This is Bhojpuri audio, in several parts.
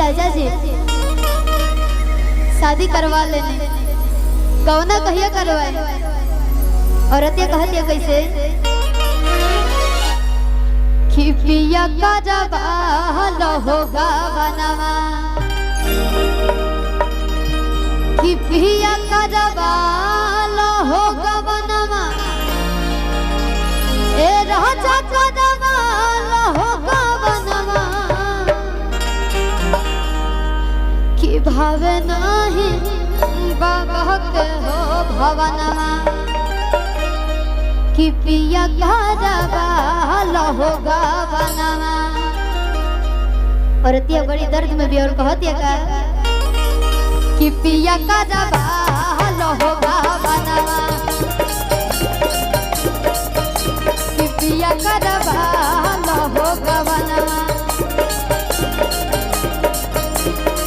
राजा जी शादी करवा लेने कौना कहिया करवाए। औरतिया कहतिया कैसे कि पिया का जबाल होगा बनवा कि पिया का जबाल होगा बनवा ए राजा का जबाल होगा बनवा कि भावे नहीं बाबा के हो भवनवा कि पिया का जबाल होगा बनवा। औरतिया बड़ी दर्द में भी और कहतिया का कि पिया का जबाल होगा बनवा कि पिया का जबाल होगा बनवा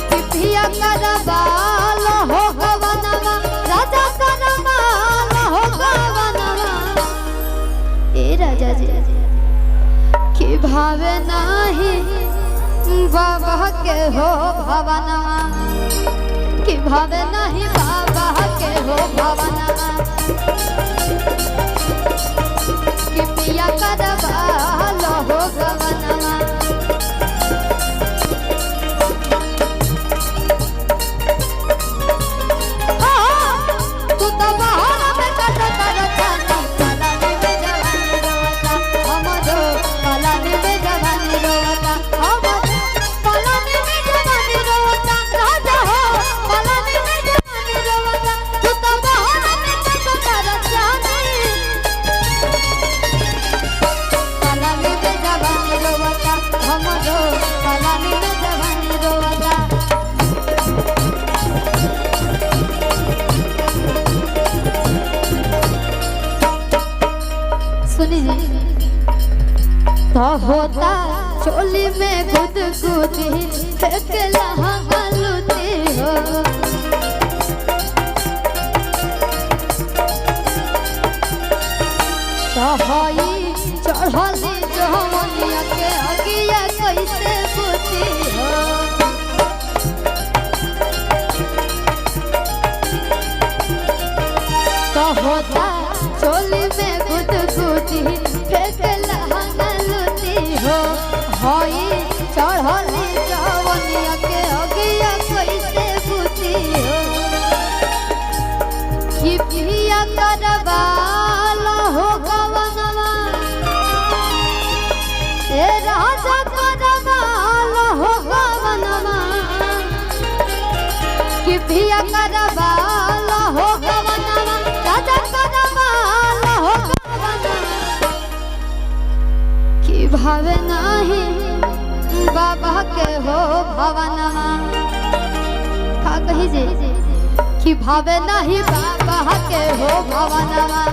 कि पिया का जबाल होगा बनवा राजा का जबाल होगा बनवा ए राजा जी कि भावे नहीं बाबा के हो भवनवा कि भावे नहीं बाबा के हो भवनवा कि पिया का जबाल हो भवनवा। तू तो बहाना में कट कर जानी पलानी में जवानी रोता हम जो पलानी में जवानी रोता हम पलानी में जवानी रोता राजा हो पलानी में जवानी रोता तू तो बहाना में कट कर जानी पलानी में जवानी रोता हम जो पलानी में जवानी रोता। तो होता चोली में गुद गुदी फेंकला हलुती हो तो होई चढ़ली जवनिया के अगिया कैसे बुझी हो तो होता चोली में गुद गुदी फेंकला हो होई चढ़ली जवनिया के अगिया कैसे बुझी हो कि पिया का जबाल हो बनवा ए राजा का जबाल हो बनवा कि पिया का जबाल हो बनवा राजा का जबाल हो भावे नहीं बाबा के हो भवनवा का कही जे कि भावे नहीं बाबा के हो भवनवा।